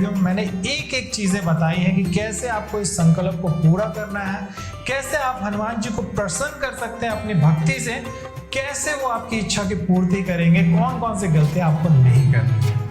Video में मैंने एक एक चीजें बताई हैं कि कैसे आपको इस संकल्प को पूरा करना है, कैसे आप हनुमान जी को प्रसन्न कर सकते हैं अपनी भक्ति से, कैसे वो आपकी इच्छा की पूर्ति करेंगे, कौन कौन सी गलतियां आपको नहीं करनी है।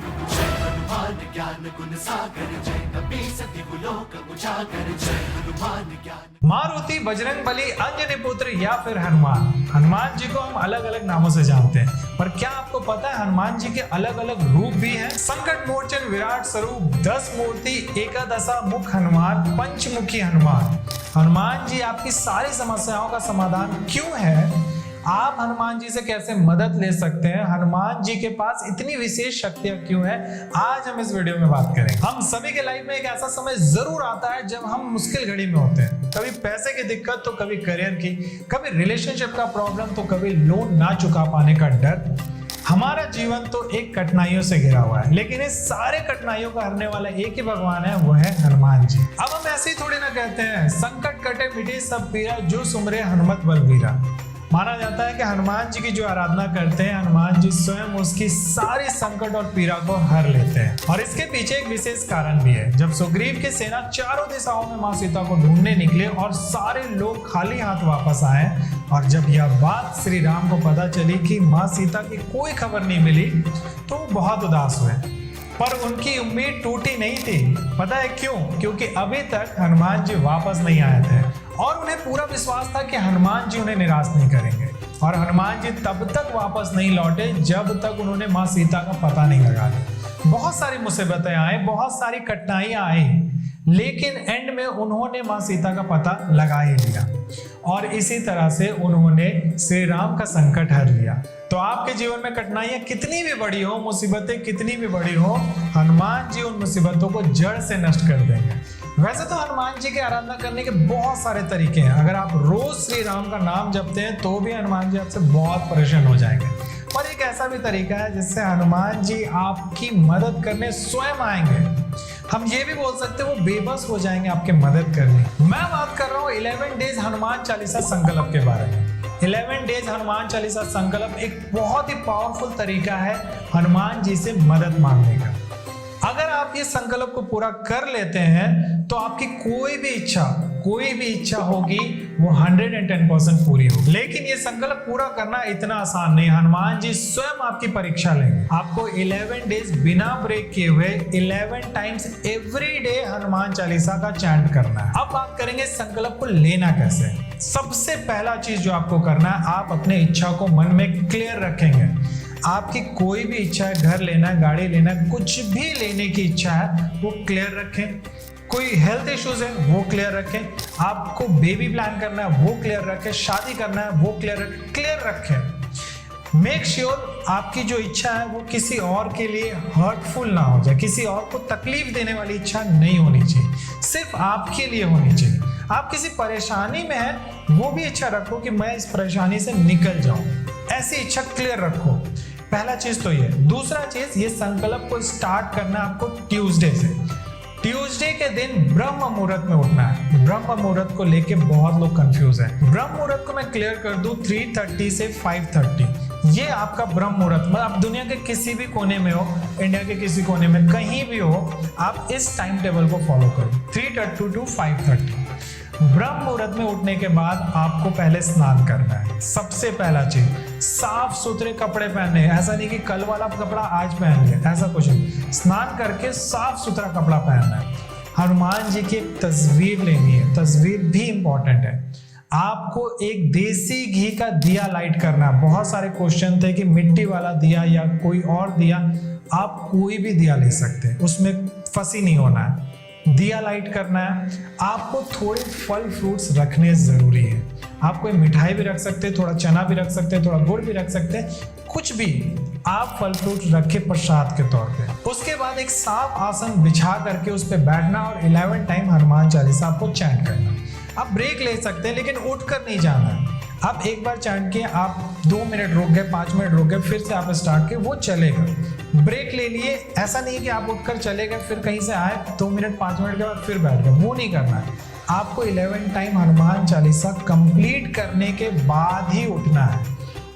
मारुति, बजरंग बली, अंजनी पुत्र या फिर हनुमान। हनुमान जी को हम अलग अलग नामों से जानते हैं, पर क्या आपको पता है हनुमान जी के अलग अलग रूप भी हैं? संकट मोचन विराट स्वरूप, 10 मूर्ति, एकादशा मुख हनुमान, पंचमुखी हनुमान। हनुमान जी आपकी सारी समस्याओं का समाधान क्यों है? आप हनुमान जी से कैसे मदद ले सकते हैं? हनुमान जी के पास इतनी विशेष शक्तियां क्यों है? आज हम इस वीडियो में बात करेंगे। हम सभी के लाइफ में एक ऐसा समय जरूर आता है जब हम मुश्किल घड़ी में होते हैं। कभी पैसे की दिक्कत तो कभी करियर की, कभी रिलेशनशिप का प्रॉब्लम तो कभी लोन ना चुका पाने का डर। हमारा जीवन तो एक कठिनाइयों से घिरा हुआ है, लेकिन इस सारे कठिनाइयों का हरने वाला एक ही भगवान है, वो है हनुमान जी। अब हम ऐसे ही थोड़ी ना कहते हैं संकट कटे मिटे सब पीरा, जो सुमरे हनुमत बलबीरा। माना जाता है कि हनुमान जी की जो आराधना करते हैं, हनुमान जी स्वयं उसकी सारी संकट और पीड़ा को हर लेते हैं। और इसके पीछे एक विशेष कारण भी है। जब सुग्रीव की सेना चारों दिशाओं में मां सीता को ढूंढने निकले और सारे लोग खाली हाथ वापस आए, और जब यह बात श्री राम को पता चली कि मां सीता की कोई खबर नहीं मिली, तो वो बहुत उदास हुए। पर उनकी उम्मीद टूटी नहीं थी। पता है क्यों? क्योंकि अभी तक हनुमान जी वापस नहीं आए थे और उन्हें पूरा विश्वास था कि हनुमान जी उन्हें निराश नहीं करेंगे। और हनुमान जी तब तक वापस नहीं लौटे जब तक उन्होंने मां सीता का पता नहीं लगा लिया। बहुत सारी मुसीबतें आई, बहुत सारी कठिनाइयां आई, लेकिन एंड में उन्होंने मां सीता का पता लगा ही लिया और इसी तरह से उन्होंने श्री राम का संकट हर लिया। तो आपके जीवन में कठिनाइयां कितनी भी बड़ी हो, मुसीबतें कितनी भी बड़ी हो, हनुमान जी उन मुसीबतों को जड़ से नष्ट कर देंगे। वैसे तो हनुमान जी की आराधना करने के बहुत सारे तरीके हैं। अगर आप रोज श्री राम का नाम जपते हैं तो भी हनुमान जी आपसे बहुत परेशान हो जाएंगे। पर एक ऐसा भी तरीका है जिससे हनुमान जी आपकी मदद करने स्वयं आएंगे। हम ये भी बोल सकते हैं वो बेबस हो जाएंगे आपके मदद करने। मैं बात कर रहा हूँ 11 डेज हनुमान चालीसा संकल्प के बारे में। 11 डेज हनुमान चालीसा संकल्प एक बहुत ही पावरफुल तरीका है हनुमान जी से मदद मांगने का। अगर आप ये संकल्प को पूरा कर लेते हैं तो आपकी कोई भी इच्छा होगी वो 110% पूरी होगी। लेकिन ये संकल्प पूरा करना इतना आसान नहीं। हनुमान जी स्वयं आपकी परीक्षा लेंगे। आपको 11 डेज बिना ब्रेक किए हुए 11 times every day Hanuman Chalisa का चैंट करना है। अब बात करेंगे संकल्प को लेना कैसे। सबसे पहला चीज जो आपको करना है, आप अपने इच्छा को मन में क्लियर रखेंगे। आपकी कोई भी इच्छा है, घर लेना, गाड़ी लेना, कुछ भी लेने की इच्छा है, वो क्लियर रखें। कोई हेल्थ इश्यूज है वो क्लियर रखें। आपको बेबी प्लान करना है वो क्लियर रखें। शादी करना है वो क्लियर रखें। मेक श्योर आपकी जो इच्छा है वो किसी और के लिए हर्टफुल ना हो जाए, किसी और को तकलीफ देने वाली इच्छा नहीं होनी चाहिए, सिर्फ आपके लिए होनी चाहिए। आप किसी परेशानी में हैं वो भी इच्छा रखो कि मैं इस परेशानी से निकल जाऊं, ऐसी इच्छा क्लियर रखो। पहला चीज तो ये। दूसरा चीज, ये संकल्प को स्टार्ट करना आपको ट्यूसडे से। ट्यूसडे के दिन ब्रह्म मुहूर्त में उठना है। ब्रह्म मुहूर्त को लेके बहुत लोग कंफ्यूज हैं। ब्रह्म मुहूर्त को मैं क्लियर कर दूं, 3:30 से 5:30 ये आपका ब्रह्म मुहूर्त। मतलब आप दुनिया के किसी भी कोने में हो, इंडिया के किसी कोने में कहीं भी हो, आप इस टाइम टेबल को फॉलो करो, 3:30 to 5:30। ब्रह्म मुहूर्त में उठने के बाद आपको पहले स्नान करना है। सबसे पहला चीज, साफ सुथरे कपड़े पहनने। ऐसा नहीं कि कल वाला कपड़ा आज पहन लिया, ऐसा कुछ नहीं। स्नान करके साफ सुथरा कपड़ा पहनना है। हनुमान जी की एक तस्वीर लेनी है। तस्वीर भी इंपॉर्टेंट है। आपको एक देसी घी का दिया लाइट करना है। बहुत सारे क्वेश्चन थे कि मिट्टी वाला दिया या कोई और दिया। आप कोई भी दिया ले सकते हैं, उसमें फंसी नहीं होना है। दिया लाइट करना है। आपको थोड़े फल फ्रूट्स रखने जरूरी है। आप कोई मिठाई भी रख सकते हैं, थोड़ा चना भी रख सकते हैं, थोड़ा गुड़ भी रख सकते हैं, कुछ भी आप फल फ्रूट रखे प्रसाद के तौर पे। उसके बाद एक साफ आसन बिछा करके उस पर बैठना और 11 टाइम हनुमान चालीसा आपको चैंट करना। आप ब्रेक ले सकते हैं लेकिन उठकर नहीं जाना है। आप एक बार चैंट किए, आप 2 मिनट रुक गए, 5 मिनट रुक गए, फिर से आप स्टार्ट किए, वो चलेगा। ब्रेक ले लिए, ऐसा नहीं है कि आप उठकर चले गए, फिर कहीं से आए 2 मिनट 5 मिनट के बाद फिर बैठ गए, वो नहीं करना है। आपको 11 टाइम हनुमान चालीसा कंप्लीट करने के बाद ही उठना है।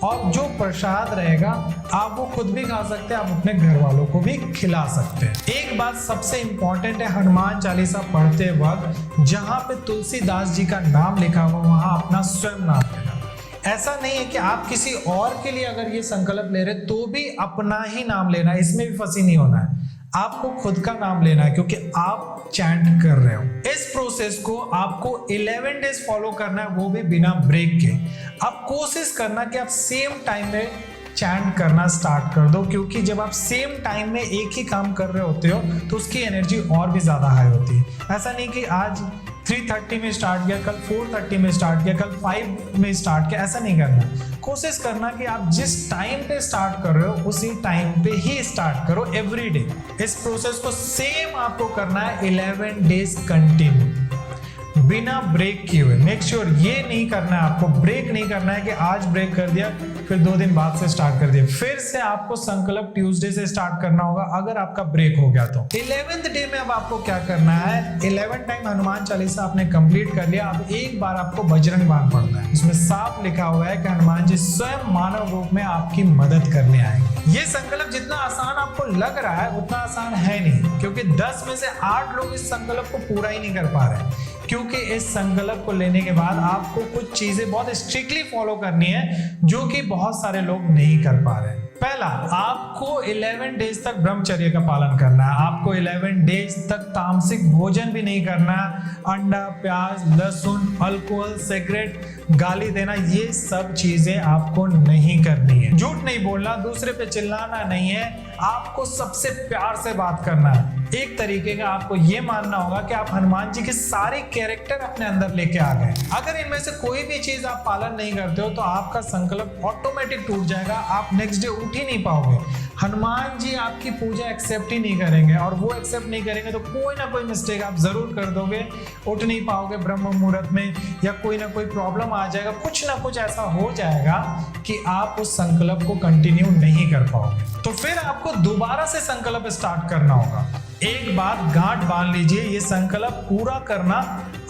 और जो प्रसाद रहेगा आप वो खुद भी खा सकते हैं, आप अपने घर वालों को भी खिला सकते हैं। एक बात सबसे इंपॉर्टेंट है, हनुमान चालीसा पढ़ते वक्त जहां पे तुलसीदास जी का नाम लिखा हुआ वहां अपना स्वयं नाम लेना। ऐसा नहीं है कि आप किसी और के लिए अगर ये संकल्प ले रहे तो भी अपना ही नाम लेना है, इसमें भी फंसी नहीं होना है। आपको खुद का नाम लेना है क्योंकि आप चैंट कर रहे हो। इस प्रोसेस को आपको 11 डेज फॉलो करना है, वो भी बिना ब्रेक के। आप कोशिश करना कि आप सेम टाइम में चैंट करना स्टार्ट कर दो, क्योंकि जब आप सेम टाइम में एक ही काम कर रहे होते हो तो उसकी एनर्जी और भी ज्यादा हाई होती है। ऐसा नहीं कि आज 3:30 में स्टार्ट किया, कल 4:30 में स्टार्ट किया, कल 5 में स्टार्ट किया, ऐसा नहीं करना। कोशिश करना कि आप जिस टाइम पे स्टार्ट कर रहे हो उसी टाइम पे ही स्टार्ट करो एवरी डे। इस प्रोसेस को सेम आपको करना है 11 डेज कंटिन्यू बिना ब्रेक किए हुए। मेक श्योर ये नहीं करना है, आपको ब्रेक नहीं करना है कि आज ब्रेक कर दिया फिर 2 दिन बाद से स्टार्ट कर दिया। फिर से आपको संकल्प ट्यूसडे से स्टार्ट करना होगा अगर आपका ब्रेक हो गया तो। 11th डे में अब आपको क्या करना है, 11 टाइम हनुमान चालीसा आपने कंप्लीट कर लिया। अब एक बार आपको बजरंग बाण पढ़ना है। इसमें साफ लिखा हुआ है कि हनुमान जी स्वयं मानव रूप में आपकी मदद करने आएंगे। ये संकल्प जितना आसान आपको लग रहा है उतना आसान है नहीं, क्योंकि 10 में से 8 लोग इस संकल्प को पूरा ही नहीं कर पा रहे। क्योंकि इस संकल्प को लेने के बाद आपको कुछ चीजें बहुत स्ट्रिक्टली फॉलो करनी है जो कि बहुत सारे लोग नहीं कर पा रहे। पहला, आपको 11 डेज तक ब्रह्मचर्य का पालन करना है। आपको 11 डेज तक तामसिक भोजन भी नहीं करना। अंडा, प्याज, लहसुन, अल्कोहल, सिगरेट, गाली देना, ये सब चीजें आपको नहीं करनी है। झूठ नहीं बोलना, दूसरे पे चिल्लाना नहीं है, आपको सबसे प्यार से बात करना है। एक तरीके का आपको ये मानना होगा कि आप हनुमान जी के सारे कैरेक्टर अपने अंदर लेके आ गए। अगर इनमें से कोई भी चीज आप पालन नहीं करते हो तो आपका संकल्प ऑटोमेटिक टूट जाएगा, आप नेक्स्ट डे उठ ही नहीं पाओगे। हनुमान जी आपकी पूजा एक्सेप्ट ही नहीं करेंगे, और वो एक्सेप्ट नहीं करेंगे तो कोई ना कोई मिस्टेक आप जरूर कर दोगे, उठ नहीं पाओगे ब्रह्म मुहूर्त में, या कोई ना कोई प्रॉब्लम आ जाएगा, कुछ ना कुछ ऐसा हो जाएगा कि आप उस संकल्प को कंटिन्यू नहीं कर पाओगे। तो फिर आपको दोबारा से संकल्प स्टार्ट करना होगा। एक बात गांठ बांध लीजिए, ये संकल्प पूरा करना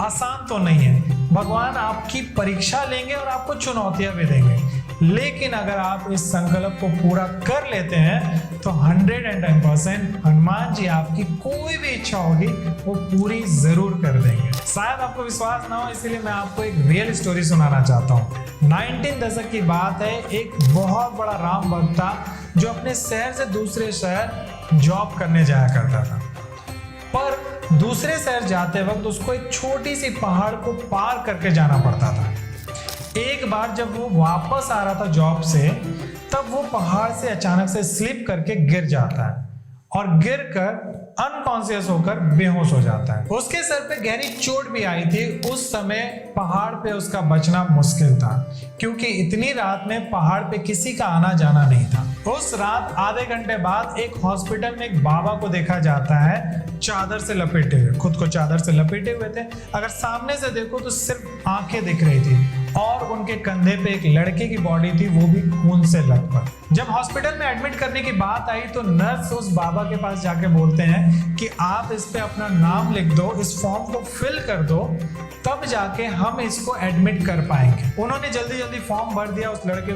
आसान तो नहीं है। भगवान आपकी परीक्षा लेंगे और आपको चुनौतियां भी देंगे, लेकिन अगर आप इस संकल्प को पूरा कर लेते हैं तो 110% हनुमान जी आपकी कोई भी इच्छा होगी वो पूरी जरूर कर देंगे। शायद आपको विश्वास ना हो, इसीलिए मैं आपको एक रियल स्टोरी सुनाना चाहता हूँ। 19 दशक की बात है। एक बहुत बड़ा राम भक्त था जो अपने शहर से दूसरे शहर जॉब करने जाया करता था, पर दूसरे शहर जाते वक्त उसको एक छोटी सी पहाड़ को पार करके जाना पड़ता था। एक बार जब वो वापस आ रहा था जॉब से, तब वो पहाड़ से अचानक से स्लिप करके गिर जाता है और गिरकर अनकॉन्शियस होकर बेहोश हो जाता है। उसके सर पे गहरी चोट भी आई थी। उस समय पहाड़ पे उसका बचना मुश्किल था, क्योंकि इतनी रात में पहाड़ पे किसी का आना जाना नहीं था। उस रात आधे घंटे बाद एक हॉस्पिटल में एक बाबा को देखा जाता है, चादर से लपेटे हुए, खुद को चादर से लपेटे हुए थे। अगर सामने से देखो तो सिर्फ आंखें दिख रही थी, और उनके कंधे पे एक लड़के की बॉडी थी, वो भी खून से लथपथ। जब हॉस्पिटल में एडमिट करने की बात आई तो नर्स उस बाबा के पास जाके बोलते हैं कि आप इस पे अपना नाम लिख दो, इस फॉर्म को फिल कर दो, तब जाके हम इसको एडमिट कर पाएंगे। उन्होंने जल्दी जल्दी फॉर्म भर दिया, उस लड़के